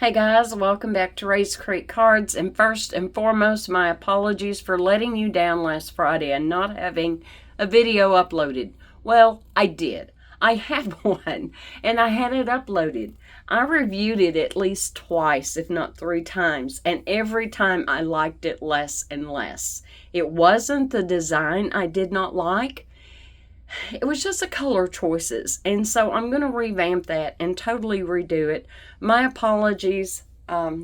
Hey guys, welcome back to Race Creek Cards, and first and foremost, my apologies for letting you down last Friday and not having a video uploaded. Well, I did. I had one, and I had it uploaded. I reviewed it at least twice, if not 3 times, and every time I liked it less and less. It wasn't the design I did not like. It was just the color choices, and so I'm going to revamp that and totally redo it. My apologies.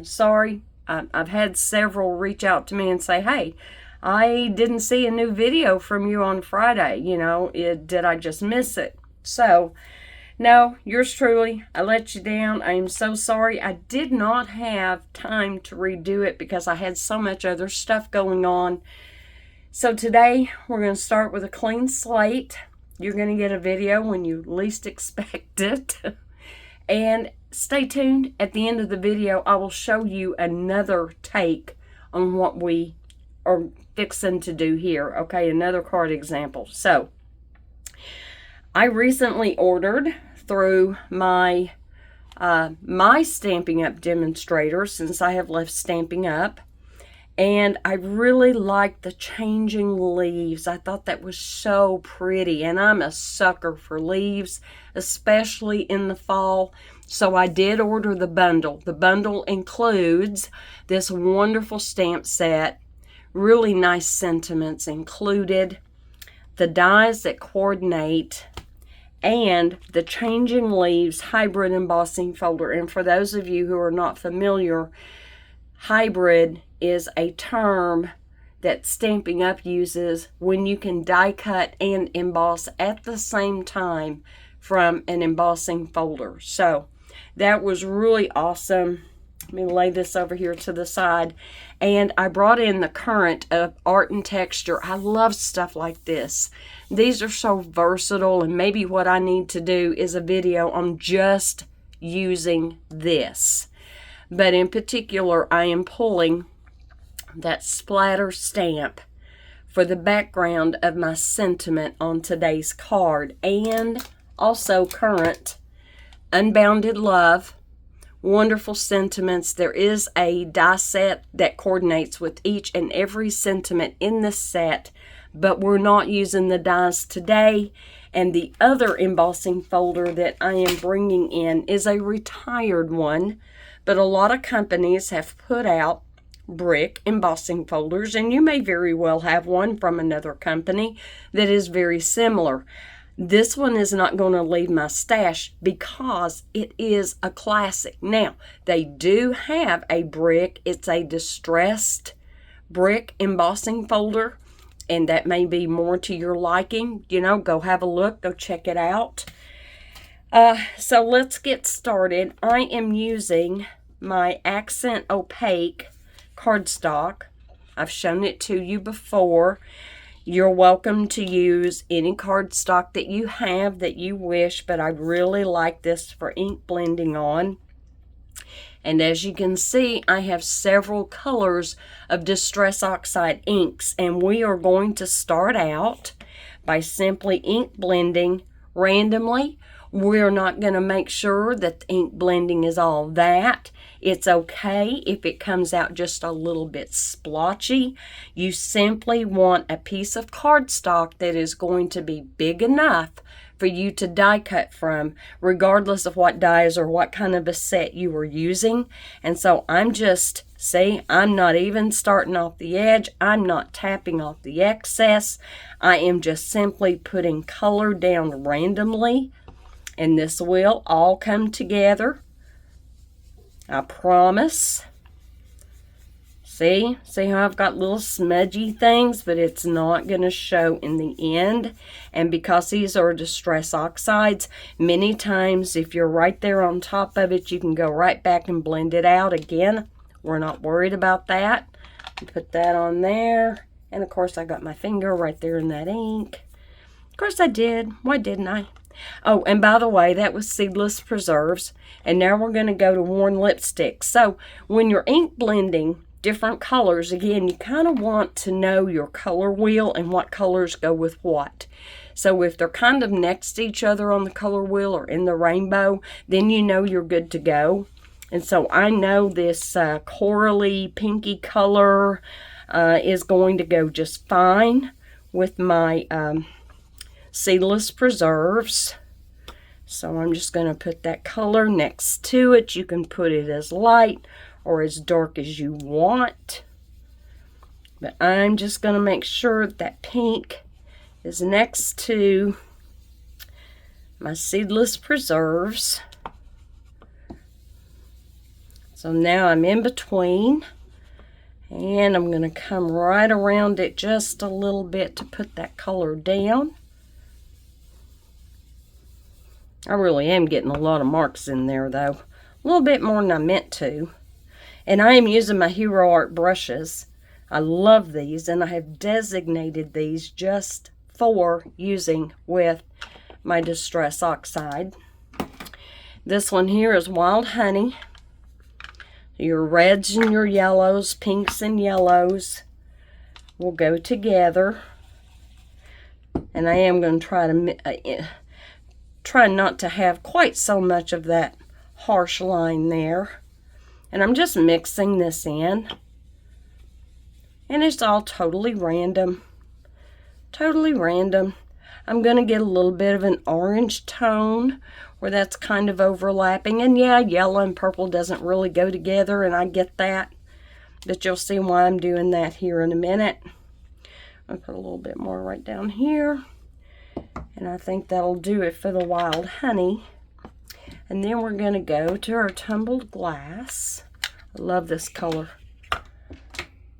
Sorry. I've had several reach out to me and say, hey, I didn't see a new video from you on Friday. Did I just miss it? So, no, yours truly, I let you down. I am so sorry. I did not have time to redo it because I had so much other stuff going on. So today, we're going to start with a clean slate. You're going to get a video when you least expect it. And stay tuned. At the end of the video, I will show you another take on what we are fixing to do here. Okay, another card example. So, I recently ordered through my Stampin' Up! Demonstrator, since I have left Stampin' Up!. And I really liked the changing leaves. I thought that was so pretty. And I'm a sucker for leaves, especially in the fall. So I did order the bundle. The bundle includes this wonderful stamp set. Really nice sentiments included. The dies that coordinate. And the changing leaves hybrid embossing folder. And for those of you who are not familiar, hybrid is a term that Stampin' Up! Uses when you can die cut and emboss at the same time from an embossing folder. So that was really awesome. Let me lay this over here to the side. And I brought in the current of art and texture. I love stuff like this. These are so versatile, and maybe what I need to do is a video on just using this. But in particular, I am pulling that splatter stamp for the background of my sentiment on today's card. And also current, Unbounded Love, wonderful sentiments. There is a die set that coordinates with each and every sentiment in this set, but we're not using the dies today. And the other embossing folder that I am bringing in is a retired one. But a lot of companies have put out brick embossing folders, and you may very well have one from another company that is very similar. This one is not going to leave my stash because it is a classic. Now, they do have a brick. It's a distressed brick embossing folder, and that may be more to your liking. Go have a look. Go check it out. So let's get started. I am using my Accent Opaque cardstock. I've shown it to you before. You're welcome to use any cardstock that you have that you wish, but I really like this for ink blending on. And as you can see, I have several colors of Distress Oxide inks, and we are going to start out by simply ink blending randomly. We're not going to make sure that the ink blending is all that. It's okay if it comes out just a little bit splotchy. You simply want a piece of cardstock that is going to be big enough for you to die cut from, regardless of what dies or what kind of a set you were using. And so I'm not even starting off the edge. I'm not tapping off the excess. I am just simply putting color down randomly. And this will all come together. I promise. See how I've got little smudgy things, but it's not going to show in the end. And because these are Distress Oxides, many times if you're right there on top of it, you can go right back and blend it out again. We're not worried about that. Put that on there. And of course I got my finger right there in that ink. Of course I did. Why didn't I? Oh, and by the way, that was Seedless Preserves. And now we're going to go to Worn Lipstick. So when you're ink blending different colors, again, you kind of want to know your color wheel and what colors go with what. So if they're kind of next to each other on the color wheel or in the rainbow, then you know you're good to go. And so I know this corally pinky color is going to go just fine with my seedless preserves. So I'm just going to put that color next to it. You can put it as light or as dark as you want. But I'm just going to make sure that pink is next to my seedless preserves. So now I'm in between, and I'm going to come right around it just a little bit to put that color down. I really am getting a lot of marks in there though, a little bit more than I meant to. And I am using my Hero Art brushes. I love these, and I have designated these just for using with my Distress Oxide. This one here is Wild Honey. Your reds and your yellows, pinks and yellows will go together. And I am going to try not to have quite so much of that harsh line there. And I'm just mixing this in. And it's all totally random. Totally random. I'm going to get a little bit of an orange tone where that's kind of overlapping. And yeah, yellow and purple doesn't really go together, and I get that. But you'll see why I'm doing that here in a minute. I'll put a little bit more right down here. And I think that'll do it for the Wild Honey. And then we're going to go to our tumbled glass. I love this color.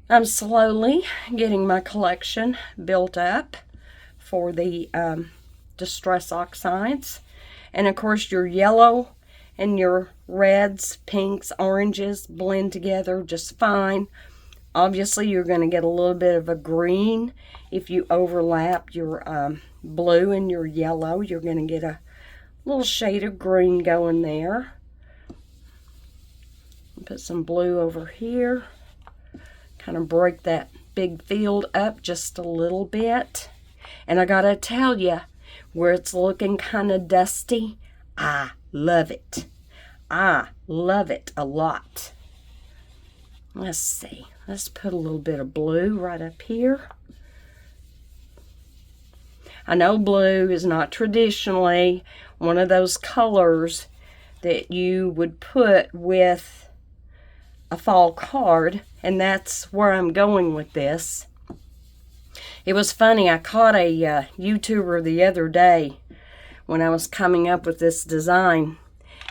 I'm slowly getting my collection built up for the Distress Oxides. And of course your yellow and your reds, pinks, oranges blend together just fine. Obviously you're going to get a little bit of a green if you overlap your blue and your yellow. You're going to get a little shade of green going there. Put some blue over here. Kind of break that big field up just a little bit. And I gotta tell you, where it's looking kind of dusty, I love it. I love it a lot. Let's see. Let's put a little bit of blue right up here. I know blue is not traditionally one of those colors that you would put with a fall card, and that's where I'm going with this. It was funny, I caught a YouTuber the other day when I was coming up with this design,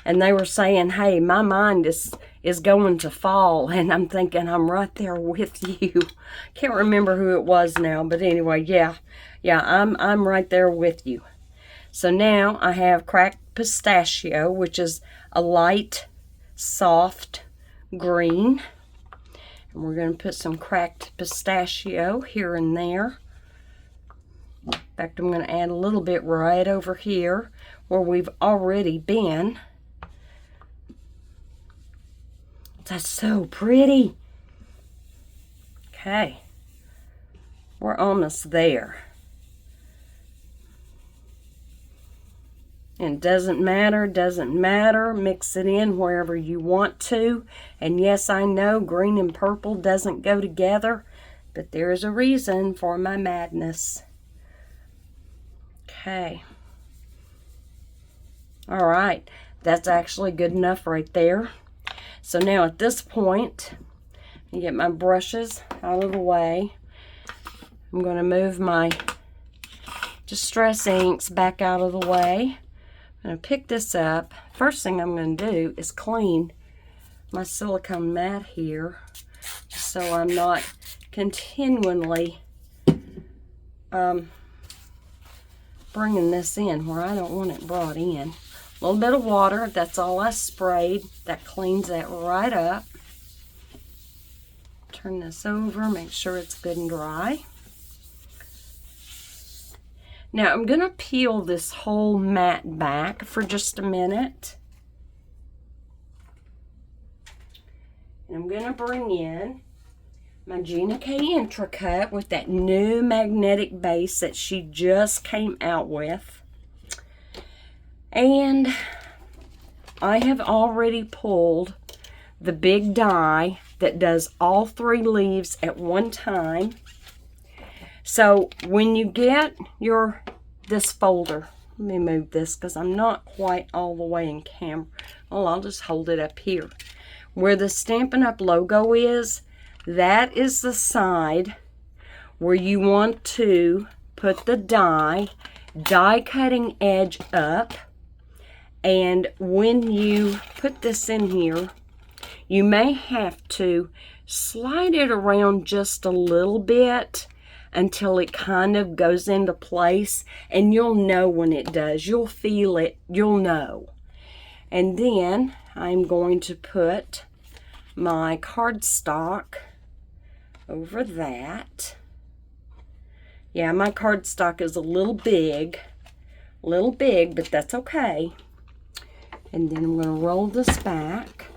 and they were saying, hey, my mind is going to fall, and I'm thinking, I'm right there with you. Can't remember who it was now, but anyway, yeah, I'm right there with you. So now I have cracked pistachio, which is a light, soft green. And we're going to put some cracked pistachio here and there. In fact, I'm going to add a little bit right over here where we've already been. That's so pretty. Okay. We're almost there. And doesn't matter. Mix it in wherever you want to. And yes, I know green and purple doesn't go together, but there's a reason for my madness. Okay. All right. That's actually good enough right there. So now at this point, I get my brushes out of the way. I'm going to move my Distress inks back out of the way. I'm going to pick this up. First thing I'm going to do is clean my silicone mat here, just so I'm not continually bringing this in where I don't want it brought in. A little bit of water, that's all I sprayed. That cleans that right up. Turn this over, make sure it's good and dry. Now I'm going to peel this whole mat back for just a minute. And I'm going to bring in my Gina K Intricut with that new magnetic base that she just came out with. And I have already pulled the big die that does all 3 leaves at one time. So when you get this folder, let me move this because I'm not quite all the way in camera. Well, I'll just hold it up here. Where the Stampin' Up! Logo is, that is the side where you want to put the die cutting edge up. And when you put this in here, you may have to slide it around just a little bit until it kind of goes into place, and you'll know when it does. You'll feel it, you'll know. And then I'm going to put my cardstock over that. Yeah, my cardstock is a little big, but that's okay. And then I'm going to roll this back.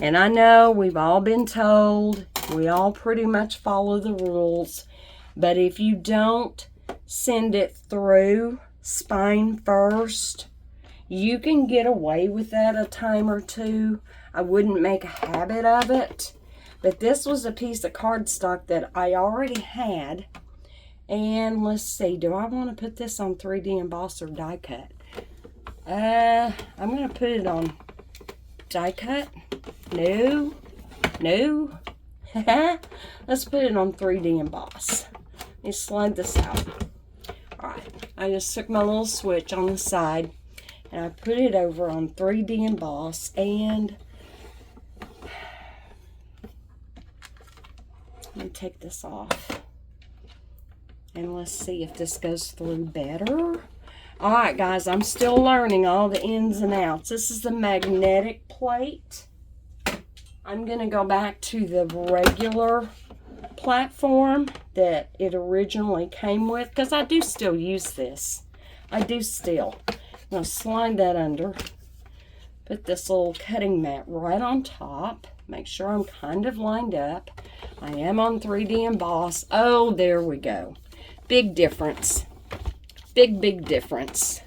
And I know we've all been told, we all pretty much follow the rules, but if you don't send it through spine first, you can get away with that a time or two. I wouldn't make a habit of it, but this was a piece of cardstock that I already had. And let's see, do I want to put this on 3D emboss or die cut? I'm going to put it on die cut. No. Let's put it on 3D emboss. Let me slide this out. Alright, I just took my little switch on the side and I put it over on 3D emboss, and let me take this off. And let's see if this goes through better. Alright guys, I'm still learning all the ins and outs. This is the magnetic plate. I'm going to go back to the regular platform that it originally came with, because I do still use this. I do still. I'm going to slide that under. Put this little cutting mat right on top. Make sure I'm kind of lined up. I am on 3D emboss. Oh, there we go. Big difference. Big difference.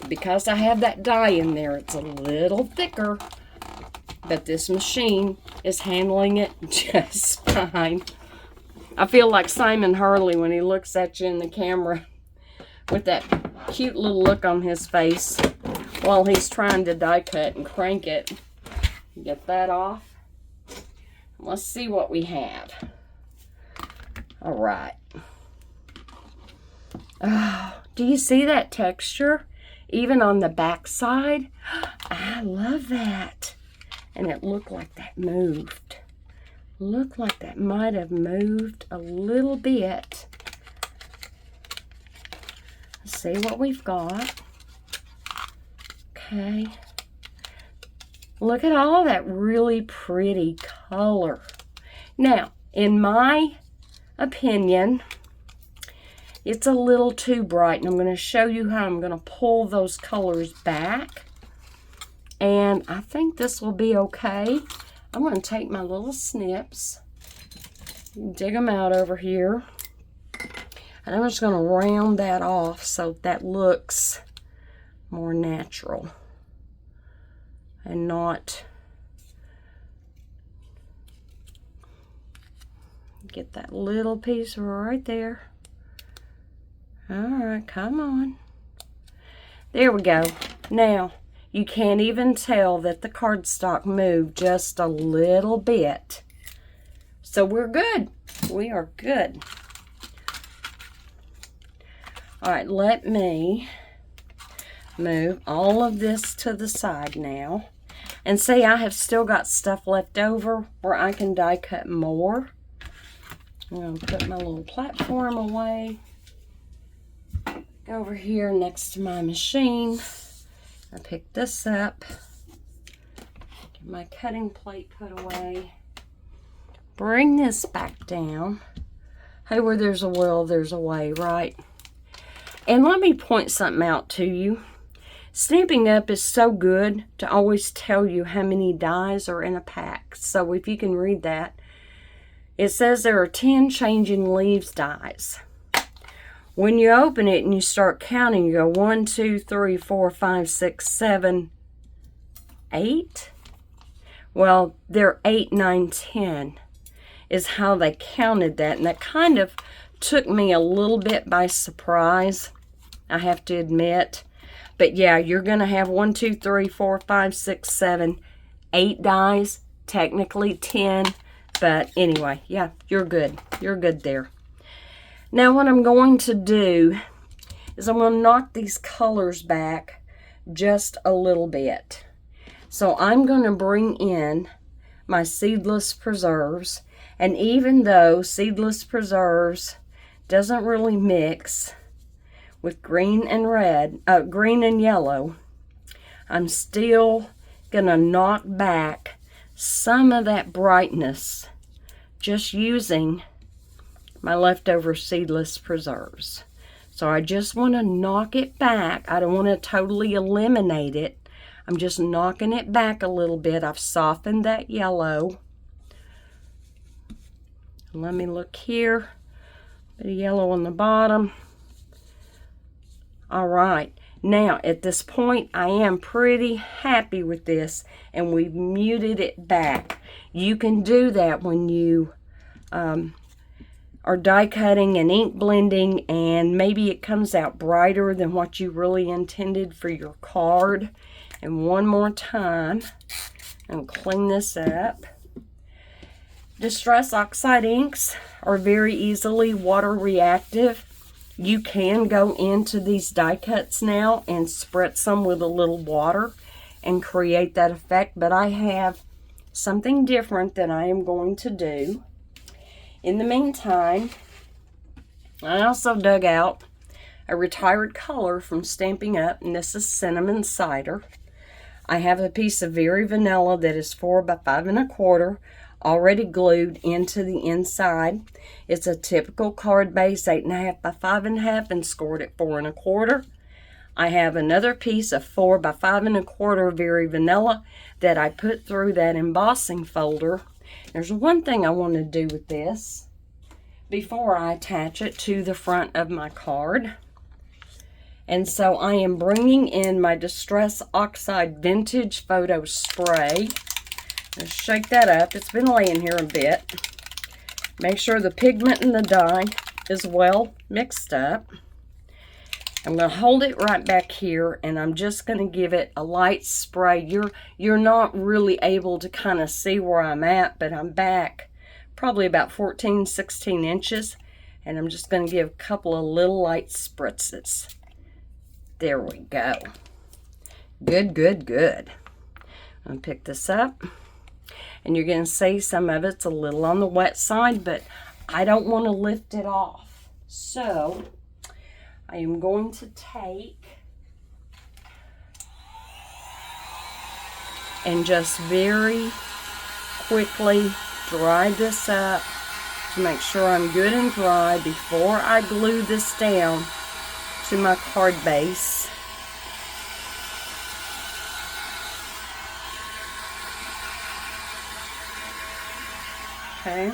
Because I have that die in there, it's a little thicker, but this machine is handling it just fine. I feel like Simon Hurley when he looks at you in the camera with that cute little look on his face while he's trying to die cut and crank it. Get that off. Let's see what we have. All right. Oh, do you see that texture? Even on the back side? I love that. And it looked like that moved. Looked like that might have moved a little bit. Let's see what we've got. Okay. Look at all that really pretty color. Now, in my opinion, it's a little too bright, and I'm going to show you how I'm going to pull those colors back. And I think this will be okay. I'm going to take my little snips, dig them out over here, and I'm just going to round that off so that looks more natural and not get that little piece right there. Alright, come on. There we go. Now, you can't even tell that the cardstock moved just a little bit. So we're good. We are good. Alright, let me move all of this to the side now. And see, I have still got stuff left over where I can die cut more. I'm going to put my little platform away. Over here next to my machine. I pick this up. Get my cutting plate put away. Bring this back down. Hey, where there's a will, there's a way, right? And let me point something out to you. Stampin' Up! Is so good to always tell you how many dies are in a pack. So if you can read that, it says there are 10 changing leaves dies. When you open it and you start counting, you go 1, 2, 3, 4, 5, 6, 7, 8. Well, they're 8, 9, 10 is how they counted that. And that kind of took me a little bit by surprise, I have to admit. But yeah, you're going to have 1, 2, 3, 4, 5, 6, 7, 8 dies. Technically 10. But anyway, yeah, you're good. You're good there. Now what I'm going to do is I'm going to knock these colors back just a little bit. So I'm going to bring in my seedless preserves. And even though seedless preserves doesn't really mix with green and red, green and yellow, I'm still gonna knock back some of that brightness just using my leftover seedless preserves. So I just want to knock it back. I don't want to totally eliminate it. I'm just knocking it back a little bit. I've softened that yellow. Let me look here. Bit of yellow on the bottom. All right. Now, at this point, I am pretty happy with this, and we've muted it back. You can do that when you are die cutting and ink blending, and maybe it comes out brighter than what you really intended for your card. And one more time, and clean this up. Distress oxide inks are very easily water reactive. You can go into these die cuts now and spritz some with a little water and create that effect, but I have something different that I am going to do. In the meantime, I also dug out a retired color from Stampin' Up, and this is Cinnamon Cider. I have a piece of Very Vanilla that is 4 by 5 1/4 already glued into the inside. It's a typical card base, 8.5 by 5 1/2, and scored at 4 1/4. I have another piece of 4 by 5 1/4 Very Vanilla that I put through that embossing folder. There's one thing I want to do with this before I attach it to the front of my card. And so I am bringing in my Distress Oxide Vintage Photo Spray. Let's shake that up. It's been laying here a bit. Make sure the pigment and the dye is well mixed up. I'm going to hold it right back here, and I'm just going to give it a light spray. You're not really able to kind of see where I'm at, but I'm back probably about 14, 16 inches, and I'm just going to give a couple of little light spritzes. There we go. Good, good, good. I'm going to pick this up. And you're going to see some of it's a little on the wet side, but I don't want to lift it off. So I am going to take and just very quickly dry this up to make sure I'm good and dry before I glue this down to my card base. Okay,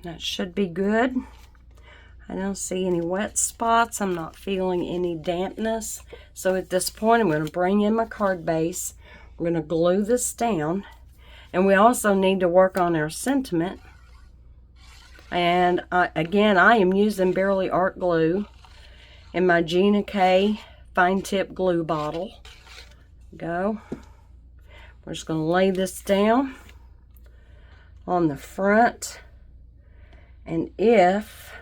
that should be good. I don't see any wet spots. I'm not feeling any dampness. So at this point, I'm going to bring in my card base. We're going to glue this down. And we also need to work on our sentiment. And again, I am using Barely Art glue in my Gina K fine tip glue bottle. Go. We're just going to lay this down on the front, and if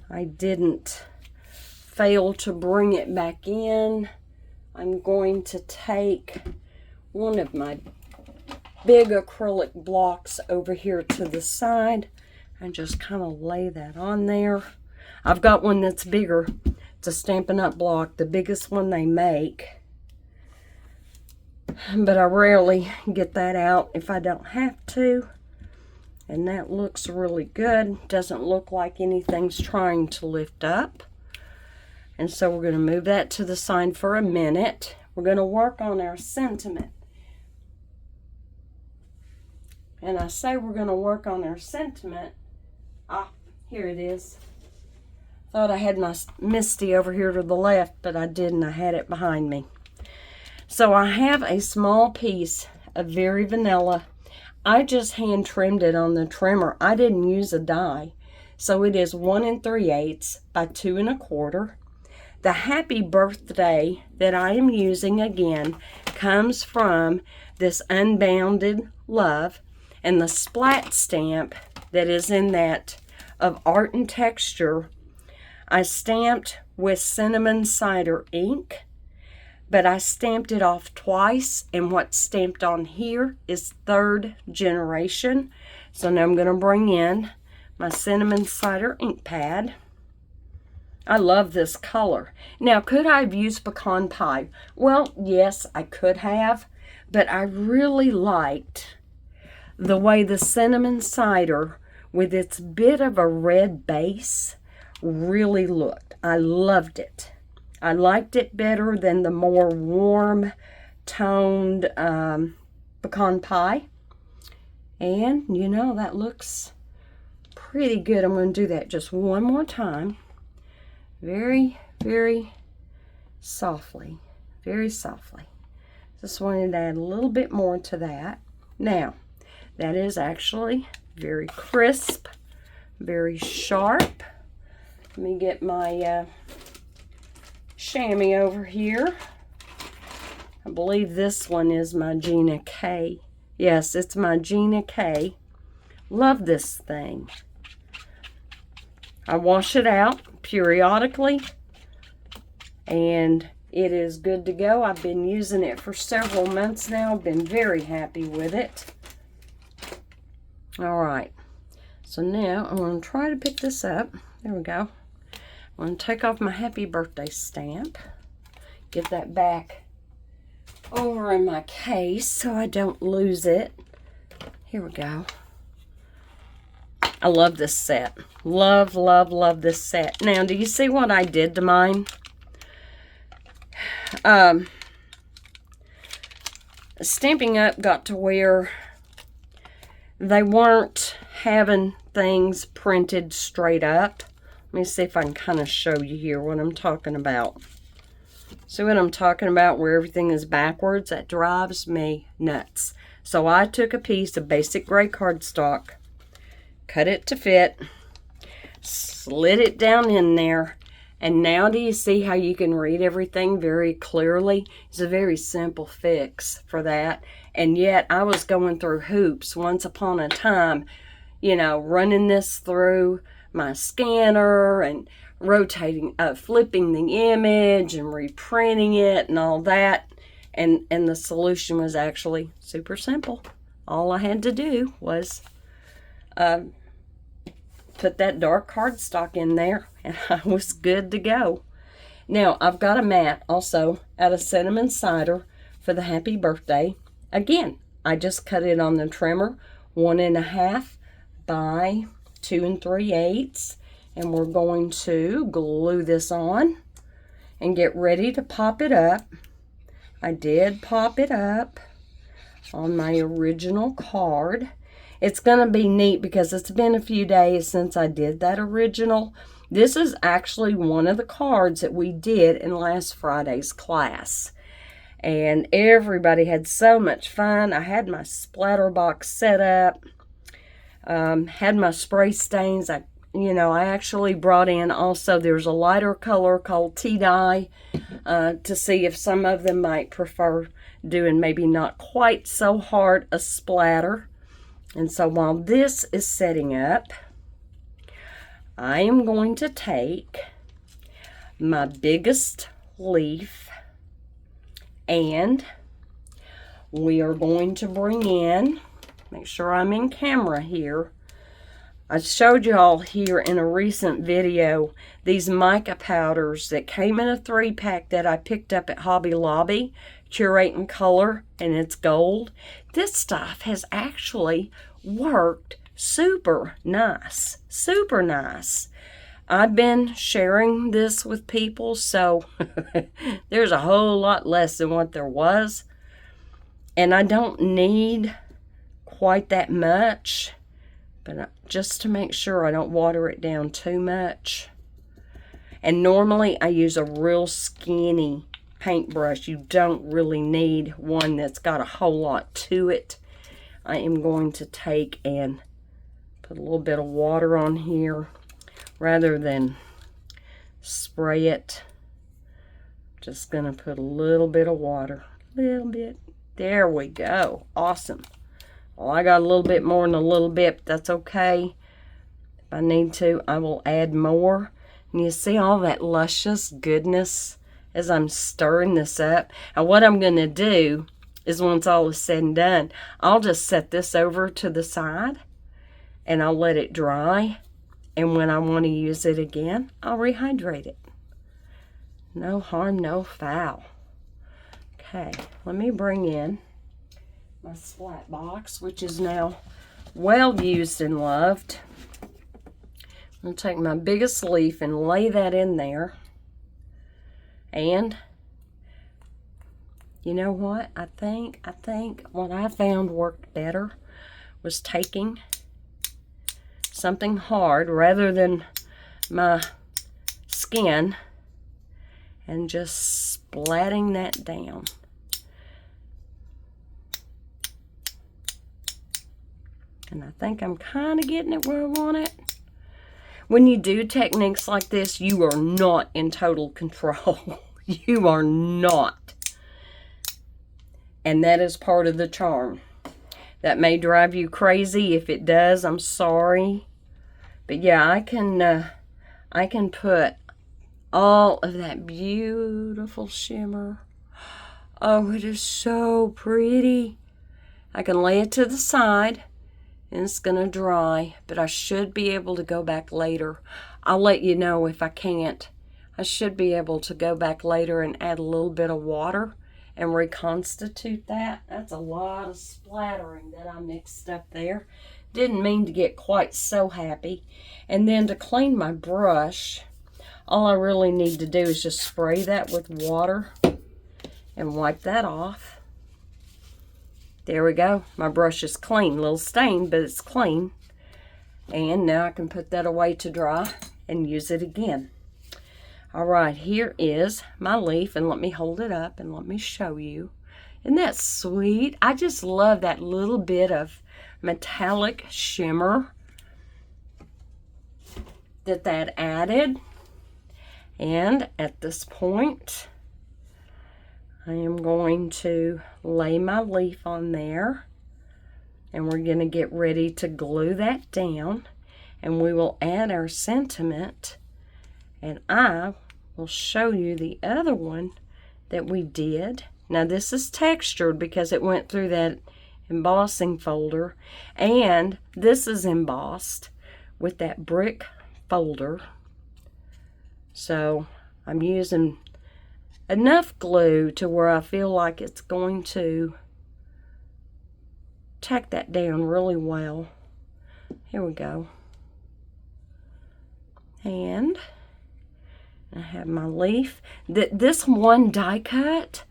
I didn't fail to bring it back in, I'm going to take one of my big acrylic blocks over here to the side and just kind of lay that on there. I've got one that's bigger. It's a Stampin' Up block, the biggest one they make. But I rarely get that out if I don't have to. And that looks really good. Doesn't look like anything's trying to lift up. And so we're going to move that to the side for a minute. We're going to work on our sentiment. And I say we're going to work on our sentiment. Ah, here it is. Thought I had my Misty over here to the left, but I didn't. I had it behind me. So I have a small piece of Very Vanilla. I just hand trimmed it on the trimmer. I didn't use a die. So it is 1 3/8 by 2 1/4. The Happy Birthday that I am using again comes from this Unbounded Love, and the splat stamp that is in that of Art and Texture I stamped with cinnamon cider ink, but I stamped it off twice, and what's stamped on here is 3rd generation. So now I'm going to bring in my cinnamon cider ink pad. I love this color. Now, could I have used pecan pie? Well, yes, I could have, but I really liked the way the cinnamon cider with its bit of a red base really looked. I loved it. I liked it better than the more warm toned pecan pie. And, you know, that looks pretty good. I'm going to do that just one more time. Very, very softly. Very softly. Just wanted to add a little bit more to that. Now, that is actually very crisp, very sharp. Let me get my chamois over here. I believe this one is my Gina K. Yes, it's my Gina K. Love this thing. I wash it out periodically, and it is good to go. I've been using it for several months now. I've been very happy with it. All right, so now I'm going to try to pick this up. There we go. I'm going to take off my Happy Birthday stamp, get that back over in my case so I don't lose it. Here we go. I love this set. Love, love, love this set. Now, do you see what I did to mine? Stamping Up got to where they weren't having things printed straight up. Let me see if I can kind of show you here what I'm talking about. See what I'm talking about, where everything is backwards? That drives me nuts. So I took a piece of basic gray cardstock, cut it to fit, slid it down in there, and now do you see how you can read everything very clearly? It's a very simple fix for that. And yet I was going through hoops once upon a time, you know, running this through my scanner and rotating, flipping the image and reprinting it and all that. And the solution was actually super simple. All I had to do was put that dark cardstock in there, and I was good to go. Now, I've got a mat also out of cinnamon cider for the Happy Birthday. Again, I just cut it on the trimmer, 1 1/2 by 2 3/8, and we're going to glue this on and get ready to pop it up. I did pop it up on my original card. It's going to be neat because it's been a few days since I did that original. This is actually one of the cards that we did in last Friday's class. And everybody had so much fun. I had my splatter box set up. Had my spray stains. I actually brought in also, there's a lighter color called tea dye to see if some of them might prefer doing maybe not quite so hard a splatter. And so while this is setting up, I am going to take my biggest leaf and we are going to bring in, make sure I'm in camera here. I showed y'all here in a recent video these mica powders that came in a 3-pack that I picked up at Hobby Lobby, Curate and Color, and it's gold. This stuff has actually worked super nice, super nice. I've been sharing this with people, so there's a whole lot less than what there was. And I don't need quite that much, but just to make sure I don't water it down too much. And normally I use a real skinny paintbrush. You don't really need one that's got a whole lot to it. I am going to take and put a little bit of water on here rather than spray it. Just gonna put a little bit of water, a little bit. There we go. Awesome. Well, I got a little bit more than a little bit, but that's okay. If I need to, I will add more. And you see all that luscious goodness as I'm stirring this up. And what I'm gonna do is, once all is said and done, I'll just set this over to the side and I'll let it dry. And when I want to use it again, I'll rehydrate it. No harm, no foul. Okay, let me bring in my splat box, which is now well used and loved. I'm going to take my biggest leaf and lay that in there. And you know what? I think what I found worked better was taking something hard rather than my skin and just splatting that down. And I think I'm kind of getting it where I want it. When you do techniques like this, you are not in total control. You are not. And that is part of the charm. That may drive you crazy. If it does, I'm sorry. But yeah, I can put all of that beautiful shimmer. Oh, it is so pretty. I can lay it to the side and it's gonna dry, but I should be able to go back later. I'll let you know if I can't. I should be able to go back later and add a little bit of water and reconstitute that. That's a lot of splattering that I mixed up there. Didn't mean to get quite so happy. And then to clean my brush, all I really need to do is just spray that with water and wipe that off. There we go. My brush is clean. A little stained, but it's clean. And now I can put that away to dry and use it again. All right, here is my leaf, and let me hold it up and let me show you. Isn't that sweet? I just love that little bit of metallic shimmer that added. And at this point, I am going to lay my leaf on there, and we're going to get ready to glue that down, and we will add our sentiment, and I will show you the other one that we did. Now this is textured because it went through that embossing folder, and this is embossed with that brick folder. So I'm using enough glue to where I feel like it's going to tack that down really well. Here we go. And I have my leaf. This one die cut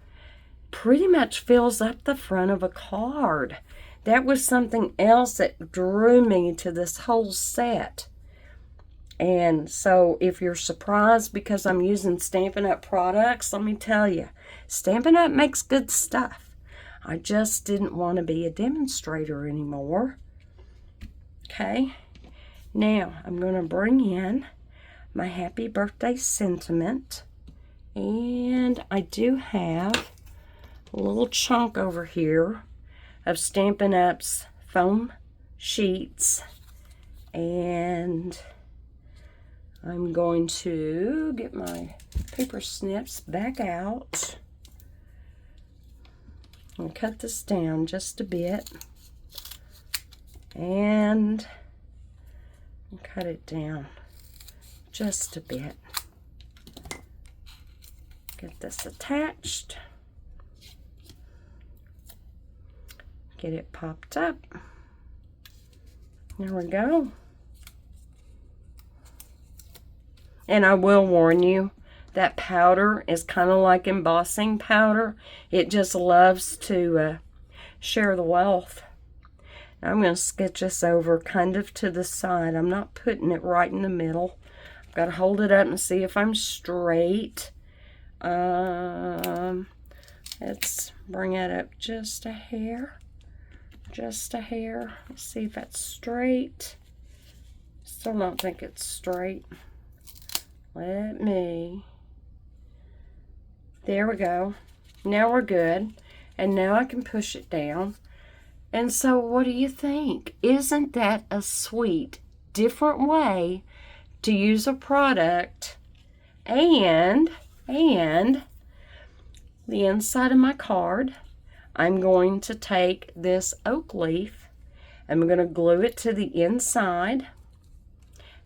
pretty much fills up the front of a card. That was something else that drew me to this whole set. And so if you're surprised because I'm using Stampin' Up! Products, let me tell you, Stampin' Up! Makes good stuff. I just didn't want to be a demonstrator anymore. Okay, now I'm going to bring in my happy birthday sentiment. And I do have a little chunk over here of Stampin' Up's foam sheets. And I'm going to get my paper snips back out and cut this down just a bit and cut it down just a bit. Get this attached. Get it popped up. There we go. And I will warn you, that powder is kind of like embossing powder. It just loves to share the wealth. Now I'm going to sketch this over kind of to the side. I'm not putting it right in the middle. I've got to hold it up and see if I'm straight. Let's bring it up just a hair. Just a hair. Let's see if that's straight. Still don't think it's straight. Let me. There we go. Now we're good. And now I can push it down. And so what do you think? Isn't that a sweet, different way to use a product? And the inside of my card, I'm going to take this oak leaf. I'm going to glue it to the inside.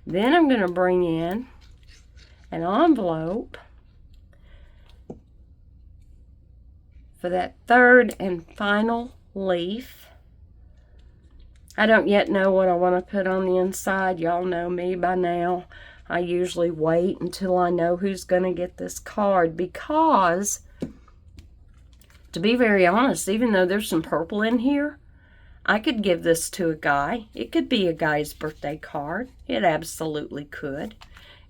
Then I'm going to bring in an envelope for that third and final leaf. I don't yet know what I want to put on the inside. Y'all know me by now. I usually wait until I know who's going to get this card because, to be very honest, even though there's some purple in here, I could give this to a guy. It could be a guy's birthday card. It absolutely could.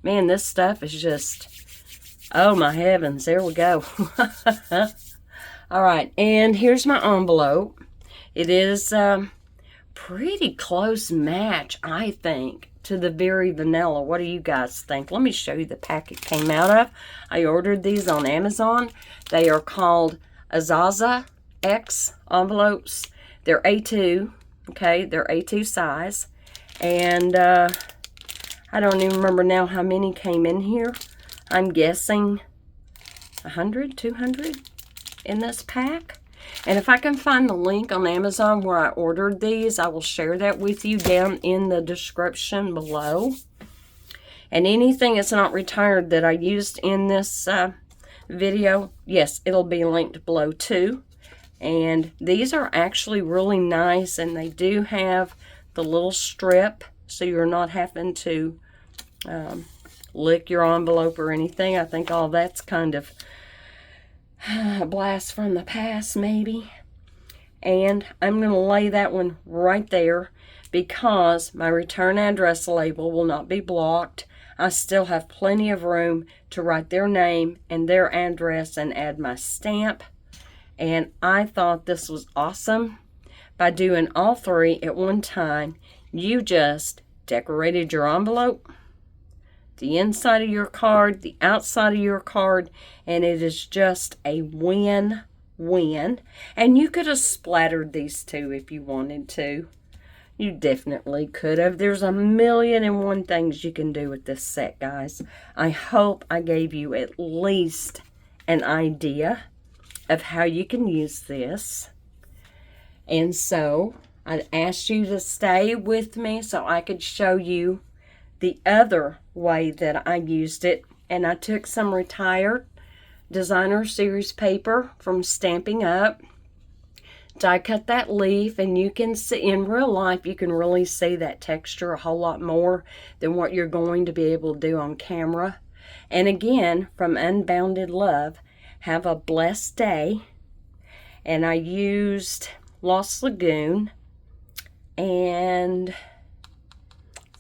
Man, this stuff is just, oh my heavens, there we go. All right, and here's my envelope. It is pretty close match, I think, to the Very Vanilla. What do you guys think? Let me show you the pack it came out of. I ordered these on Amazon. They are called Azaza X envelopes. They're A2, okay? They're A2 size. And I don't even remember now how many came in here. I'm guessing 100, 200 in this pack. And if I can find the link on Amazon where I ordered these, I will share that with you down in the description below. And anything that's not retired that I used in this video, yes, it'll be linked below too. And these are actually really nice, and they do have the little strip, so you're not having to lick your envelope or anything. I think all that's kind of a blast from the past, maybe. And I'm going to lay that one right there because my return address label will not be blocked. I still have plenty of room to write their name and their address and add my stamp. And I thought this was awesome. By doing all three at one time, you just decorated your envelope, the inside of your card, the outside of your card, and it is just a win-win. And you could have splattered these two if you wanted to. You definitely could have. There's a million and one things you can do with this set, guys. I hope I gave you at least an idea of how you can use this. And so I asked you to stay with me so I could show you the other way that I used it. And I took some retired designer series paper from Stamping Up. Die cut that leaf, and you can see in real life, you can really see that texture a whole lot more than what you're going to be able to do on camera. And again, from Unbounded Love, have a blessed day. And I used Lost Lagoon and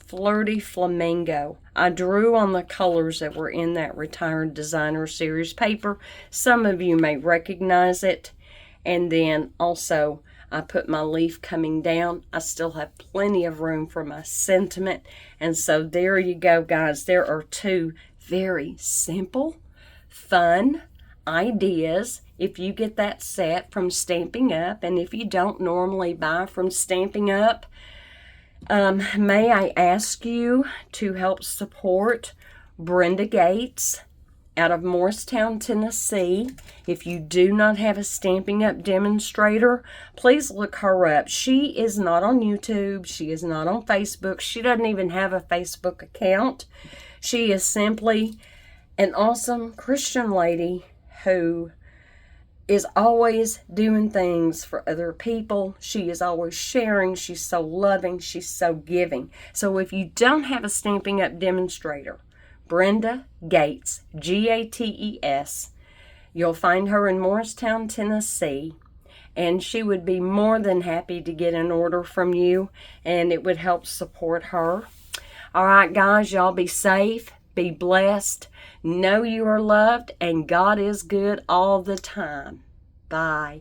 Flirty Flamingo. I drew on the colors that were in that retired designer series paper. Some of you may recognize it. And then also I put my leaf coming down. I still have plenty of room for my sentiment. And so there you go, guys. There are two very simple, fun ideas if you get that set from Stamping Up. And if you don't normally buy from Stamping Up, may I ask you to help support Brenda Gates out of Morristown, Tennessee. If you do not have a Stamping Up demonstrator, please look her up. She is not on YouTube. She is not on Facebook. She doesn't even have a Facebook account. She is simply an awesome Christian lady who is always doing things for other people. She is always sharing. She's so loving. She's so giving. So if you don't have a Stamping Up demonstrator, Brenda Gates, Gates. You'll find her in Morristown, Tennessee, and she would be more than happy to get an order from you, and it would help support her. All right, guys, y'all be safe, Be blessed. Know you are loved, and God is good all the time. Bye.